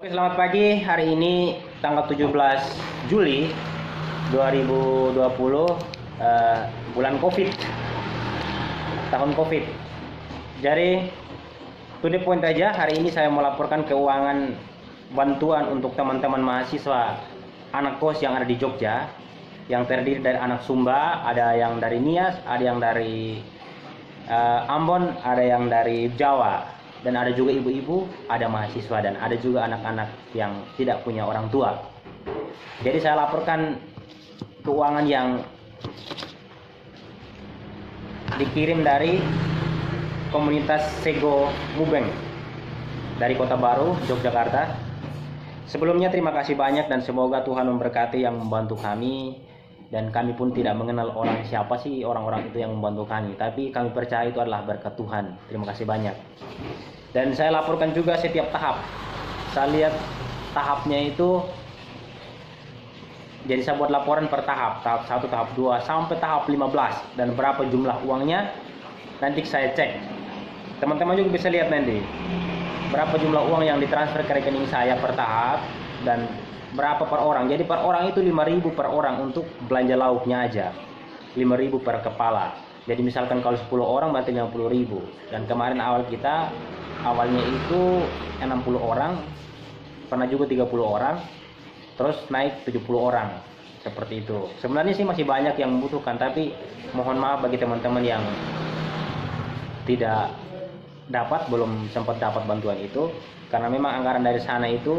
Selamat pagi, hari ini tanggal 17 Juli 2020, bulan Covid, tahun Covid. Jadi, to the point aja, hari ini saya melaporkan keuangan bantuan untuk teman-teman mahasiswa anak kos yang ada di Jogja, yang terdiri dari anak Sumba, ada yang dari Nias, ada yang dari Ambon, ada yang dari Jawa, dan ada juga ibu-ibu, ada mahasiswa, dan ada juga anak-anak yang tidak punya orang tua. Jadi saya laporkan keuangan yang dikirim dari komunitas Sego Mubeng dari Kota Baru, Yogyakarta. Sebelumnya terima kasih banyak dan semoga Tuhan memberkati yang membantu kami. Dan kami pun tidak mengenal siapa sih orang-orang itu yang membantu kami, tapi kami percaya itu adalah berkat Tuhan. Terima kasih banyak. Dan saya laporkan juga setiap tahap. Saya lihat tahapnya itu, jadi saya buat laporan per tahap 1, tahap 2, sampai tahap 15. Dan berapa jumlah uangnya, nanti saya cek. Teman-teman juga bisa lihat nanti berapa jumlah uang yang ditransfer ke rekening saya per tahap, dan berapa per orang. Jadi per orang itu 5.000 per orang untuk belanja lauknya aja, 5.000 per kepala. Jadi misalkan kalau 10 orang berarti 50.000. Dan kemarin awalnya itu 60 orang, pernah juga 30 orang, terus naik 70 orang, seperti itu. Sebenarnya sih masih banyak yang membutuhkan, tapi mohon maaf bagi teman-teman yang tidak belum sempat dapat bantuan itu, karena memang anggaran dari sana itu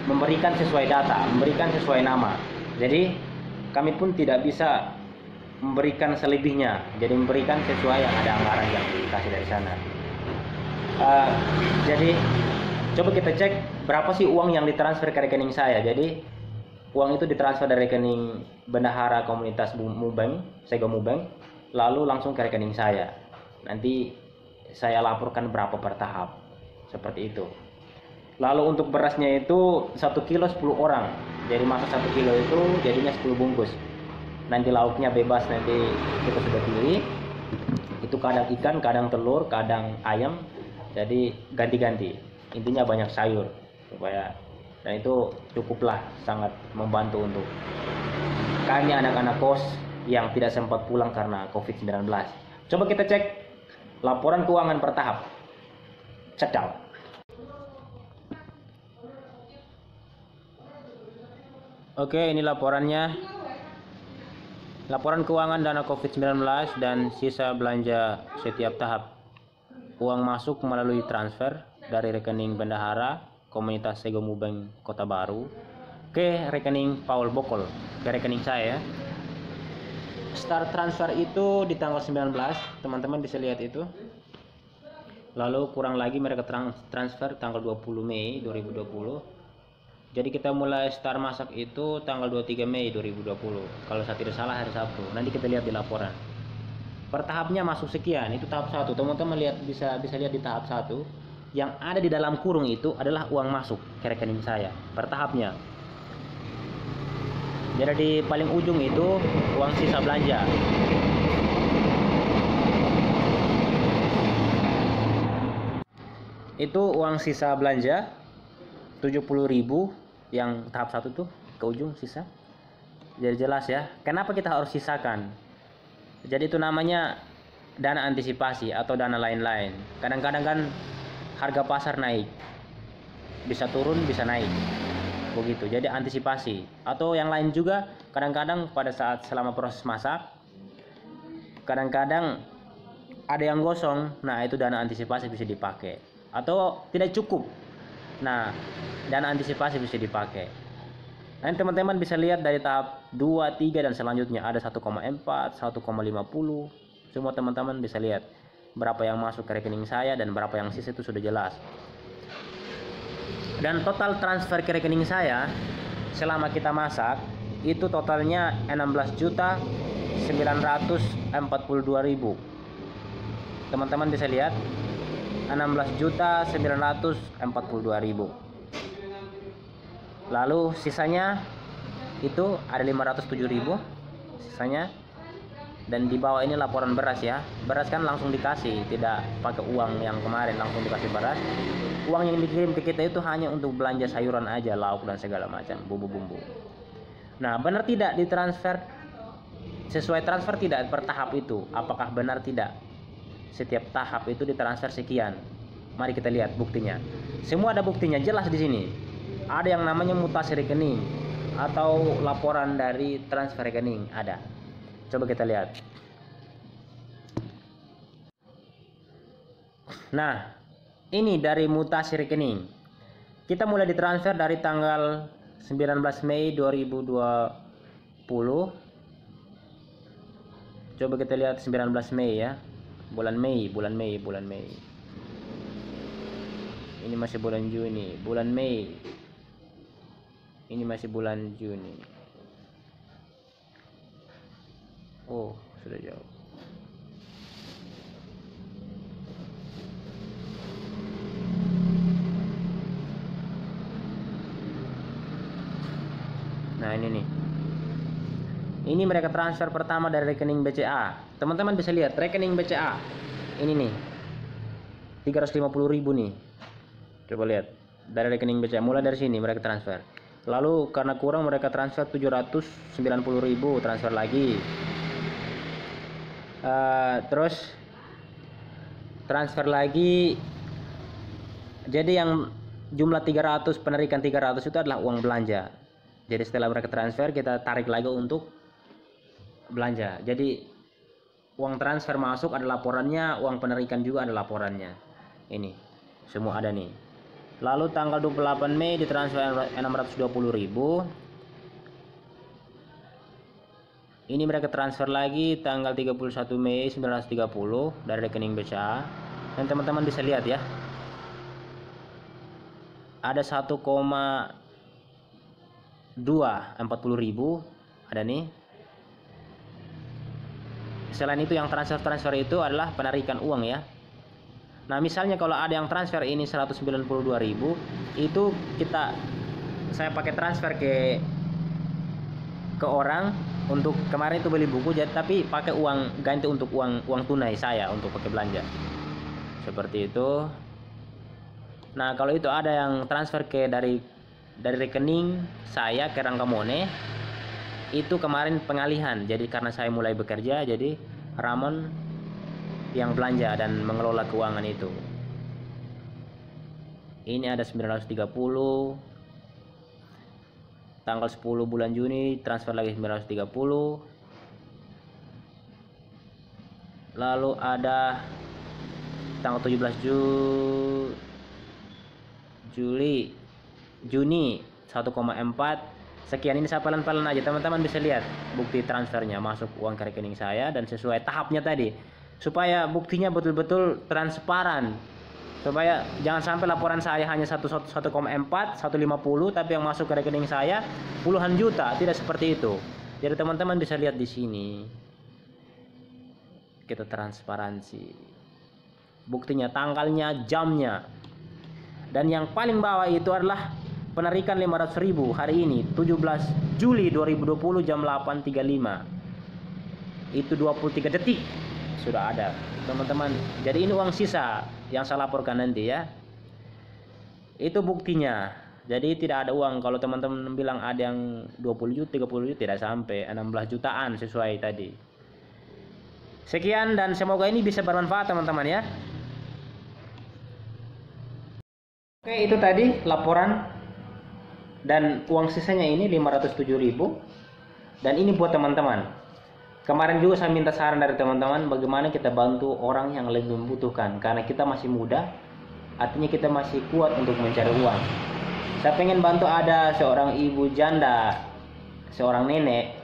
memberikan sesuai data, memberikan sesuai nama. Jadi kami pun tidak bisa memberikan selebihnya, jadi memberikan sesuai yang ada anggaran yang dikasih dari sana. Jadi coba kita cek berapa sih uang yang ditransfer ke rekening saya. Jadi uang itu ditransfer dari rekening bendahara komunitas Mubeng, Sego Mubeng, lalu langsung ke rekening saya. Nanti saya laporkan berapa per tahap, seperti itu. Lalu untuk berasnya itu 1 kilo 10 orang. Jadi masak 1 kilo itu jadinya 10 bungkus. Nanti lauknya bebas, nanti kita sudah pilih. Itu kadang ikan, kadang telur, kadang ayam. Jadi ganti-ganti. Intinya banyak sayur supaya, dan itu cukuplah, sangat membantu untuk kami anak-anak kos yang tidak sempat pulang karena COVID-19. Coba kita cek laporan keuangan per tahap. Cedal. Oke, ini laporannya. Laporan keuangan dana COVID-19 dan sisa belanja setiap tahap. Uang masuk melalui transfer dari rekening bendahara komunitas Sego Mubeng Kota Baru ke rekening Paul Bokol, ke rekening saya. Start transfer itu di tanggal 19, teman-teman bisa lihat itu. Lalu kurang lagi mereka transfer tanggal 20 Mei 2020. Jadi kita mulai start masak itu tanggal 23 Mei 2020. Kalau saya tidak salah hari Sabtu. Nanti kita lihat di laporan. Per tahapnya masuk sekian, itu tahap 1. Teman-teman lihat, bisa lihat di tahap 1. Yang ada di dalam kurung itu adalah uang masuk ke rekening saya per tahapnya. Jadi di paling ujung itu uang sisa belanja. Itu uang sisa belanja 70.000 yang tahap 1 tuh ke ujung sisa. Jadi jelas ya, kenapa kita harus sisakan. Jadi itu namanya dana antisipasi atau dana lain-lain. Kadang-kadang kan harga pasar naik, bisa turun bisa naik, begitu. Jadi antisipasi. Atau yang lain juga, kadang-kadang pada saat selama proses masak, kadang-kadang ada yang gosong. Nah itu dana antisipasi bisa dipakai. Atau tidak cukup, nah dana antisipasi bisa dipakai. Nanti teman-teman bisa lihat dari tahap 2, 3 dan selanjutnya ada 1,4, 1,50. Semua teman-teman bisa lihat berapa yang masuk ke rekening saya dan berapa yang sisa, itu sudah jelas. Dan total transfer ke rekening saya selama kita masak itu totalnya 16.942.000. Teman-teman bisa lihat 16.942.000. Lalu sisanya itu ada 507.000 sisanya. Dan di bawah ini laporan beras ya. Beras kan langsung dikasih, tidak pakai uang yang kemarin, langsung dikasih beras. Uang yang dikirim ke kita itu hanya untuk belanja sayuran aja, lauk dan segala macam, bumbu-bumbu. Nah, benar tidak ditransfer? Sesuai transfer tidak per tahap itu? Apakah benar tidak? Setiap tahap itu ditransfer sekian. Mari kita lihat buktinya. Semua ada buktinya, jelas di sini. Ada yang namanya mutasi rekening atau laporan dari transfer rekening, ada. Coba kita lihat. Nah, ini dari mutasi rekening. Kita mulai ditransfer dari tanggal 19 Mei 2020. Coba kita lihat 19 Mei ya. Bulan Mei. Ini masih bulan Juni, bulan Mei. Ini masih bulan Juni. Oh, sudah jauh. Nah, ini nih. Ini mereka transfer pertama dari rekening BCA. Teman-teman bisa lihat rekening BCA. Ini nih. 350.000 nih. Coba lihat. Dari rekening BCA, mulai dari sini mereka transfer. Lalu karena kurang mereka transfer 790.000, transfer lagi. Terus transfer lagi. Jadi yang jumlah 300, penarikan 300 itu adalah uang belanja. Jadi setelah mereka transfer, kita tarik lagi untuk belanja. Jadi uang transfer masuk ada laporannya, uang penarikan juga ada laporannya. Ini semua ada nih. Lalu tanggal 28 Mei ditransfer 620.000. Ini mereka transfer lagi tanggal 31 Mei 1930 dari rekening BCA. Dan teman-teman bisa lihat ya. Ada 1,240.000 ada nih. Selain itu yang transfer itu adalah penarikan uang ya. Nah, misalnya kalau ada yang transfer ini 192.000, itu saya pakai transfer ke orang untuk kemarin itu beli buku, tapi pakai uang ganti untuk uang tunai saya untuk pakai belanja. Seperti itu. Nah, kalau itu ada yang transfer dari rekening saya ke Rangkamone, itu kemarin pengalihan. Jadi karena saya mulai bekerja, jadi Ramon yang belanja dan mengelola keuangan itu. Ini ada 930. Tanggal 10 bulan Juni transfer lagi 930. Lalu ada tanggal 17 Juni 1,4 sekian. Ini saya pelan-pelan aja, teman-teman bisa lihat bukti transfernya masuk uang ke rekening saya dan sesuai tahapnya tadi, supaya buktinya betul-betul transparan, supaya jangan sampai laporan saya hanya 1,4, 150, tapi yang masuk ke rekening saya puluhan juta. Tidak seperti itu. Jadi teman-teman bisa lihat di sini. Kita transparansi. Buktinya, tanggalnya, jamnya. Dan yang paling bawah itu adalah penarikan 500.000 hari ini 17 Juli 2020 jam 8.35. Itu 23 detik sudah ada, teman-teman. Jadi ini uang sisa yang saya laporkan nanti ya. Itu buktinya. Jadi tidak ada uang. Kalau teman-teman bilang ada yang 20 juta, 30 juta, tidak sampai, 16 jutaan sesuai tadi. Sekian dan semoga ini bisa bermanfaat teman-teman ya. Oke, itu tadi laporan dan uang sisanya ini 507.000. Dan ini buat teman-teman. Kemarin juga saya minta saran dari teman-teman bagaimana kita bantu orang yang lebih membutuhkan, karena kita masih muda, artinya kita masih kuat untuk mencari uang. Saya pengen bantu, ada seorang ibu janda, seorang nenek,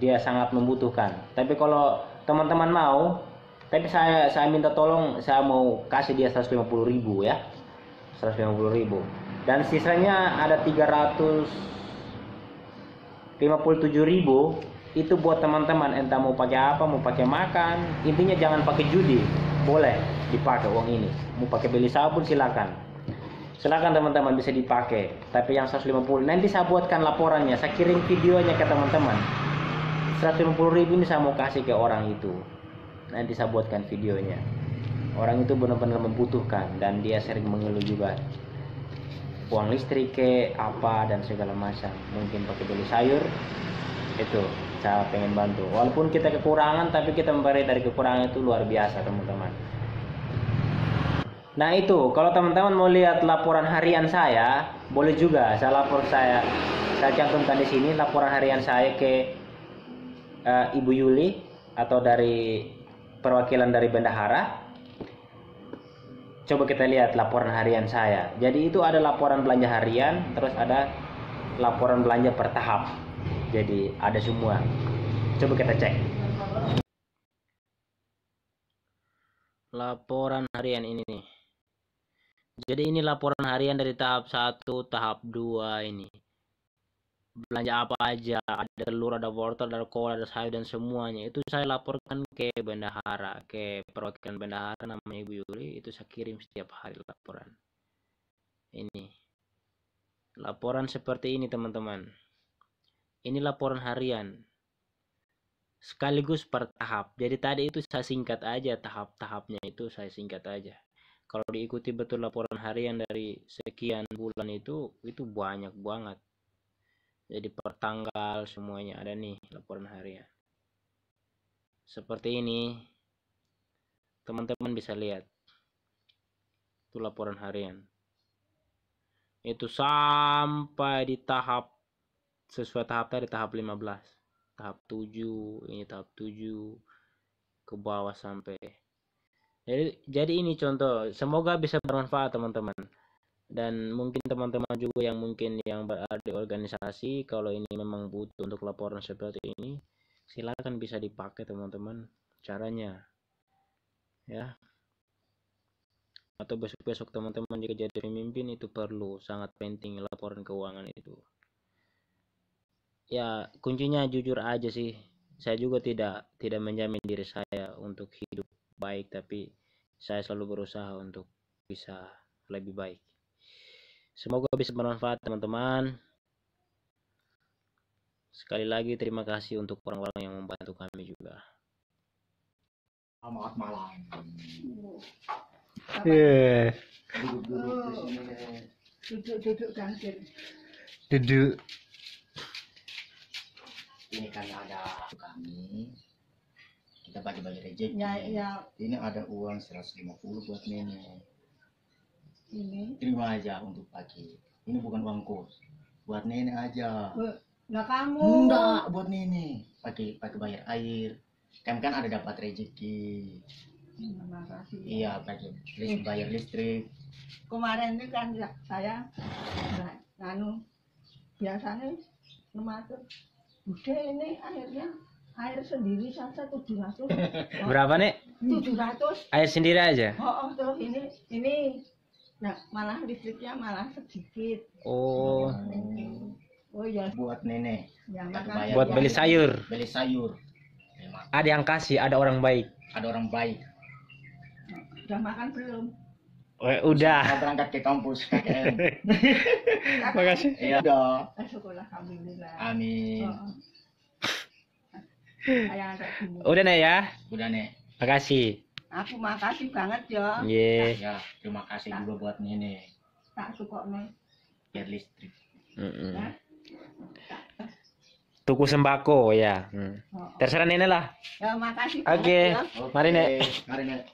dia sangat membutuhkan. Tapi kalau teman-teman mau, tapi saya minta tolong, saya mau kasih dia 150.000 ya, 150.000. Dan sisanya ada 357.000. Itu buat teman-teman, entah mau pakai apa, mau pakai makan, intinya jangan pakai judi, boleh dipakai uang ini. Mau pakai beli sabun silakan teman-teman, bisa dipakai. Tapi yang 150 nanti saya buatkan laporannya, saya kirim videonya ke teman-teman. 150.000 ini saya mau kasih ke orang itu. Nanti saya buatkan videonya. Orang itu benar-benar membutuhkan dan dia sering mengeluh juga. Uang listrik ke apa dan segala macam. Mungkin pakai beli sayur. Itu saya pengen bantu. Walaupun kita kekurangan, tapi kita memberi dari kekurangan itu luar biasa, teman-teman. Nah itu, kalau teman-teman mau lihat laporan harian saya, boleh juga. Saya cantumkan di sini laporan harian saya ke Ibu Yuli atau dari perwakilan dari bendahara. Coba kita lihat laporan harian saya. Jadi itu ada laporan belanja harian, terus ada laporan belanja per tahap. Jadi ada semua. Coba kita cek. Laporan harian ini nih. Jadi ini laporan harian dari tahap 1, tahap 2 ini. Belanja apa aja, ada telur, ada wortel, ada kol, ada sayur dan semuanya. Itu saya laporkan ke bendahara, ke perwakilan bendahara namanya Ibu Yuli. Itu saya kirim setiap hari laporan. Ini. Laporan seperti ini, teman-teman. Ini laporan harian. Sekaligus per tahap. Jadi tadi itu saya singkat aja tahap-tahapnya, itu saya singkat aja. Kalau diikuti betul laporan harian dari sekian bulan itu banyak banget. Jadi per tanggal semuanya ada nih laporan harian. Seperti ini. Teman-teman bisa lihat. Itu laporan harian. Itu sampai di tahap sesuai tahap tadi, tahap 15. Tahap 7, ini tahap 7 ke bawah sampai. Jadi ini contoh, semoga bisa bermanfaat teman-teman. Dan mungkin teman-teman juga yang berada di organisasi, kalau ini memang butuh untuk laporan seperti ini, silakan bisa dipakai teman-teman caranya. Ya. Atau besok-besok teman-teman jika jadi pemimpin itu perlu, sangat penting laporan keuangan itu. Ya, kuncinya jujur aja sih. Saya juga tidak menjamin diri saya untuk hidup baik, tapi saya selalu berusaha untuk bisa lebih baik. Semoga bisa bermanfaat teman-teman. Sekali lagi terima kasih untuk orang-orang yang membantu kami juga. Selamat malam. Duduk kantin. Duduk. Ini kan ada kami. Kita bagi-bagi rezeki. Ya. Ini ada uang 150 buat nenek. Ini. Terima aja untuk pagi. Ini bukan uang kos. Buat nenek aja. Nggak kamu. Enggak, buat nenek. Pakai bayar air. Kan ada dapat rezeki. Terima kasih. Iya, pakai bayar listrik. Kemarin itu kan saya biasanya mematur. Udah ini air sendiri saja 700. Berapa nih? 700. Air sendiri aja. Oh, terus ini. Nah, malah listriknya malah sedikit. Oh. Oh ya. Buat nenek. Ya, buat beli sayur. Beli sayur. Ada yang kasih, ada orang baik. Ada orang baik. Udah makan belum? Udah. Mau berangkat ke kampus KKN. Makasih. Iya, udah. Sekolah alhamdulillah. Amin. Udah nek ya. Udah nek. Makasih. Aku makasih banget ya. Ya, terima kasih juga buat nenek. Tak suka nih. Biar listrik. Tuku sembako ya. Terserah nenek lah. Ya makasih. Oke. Mari nek. Mari nek.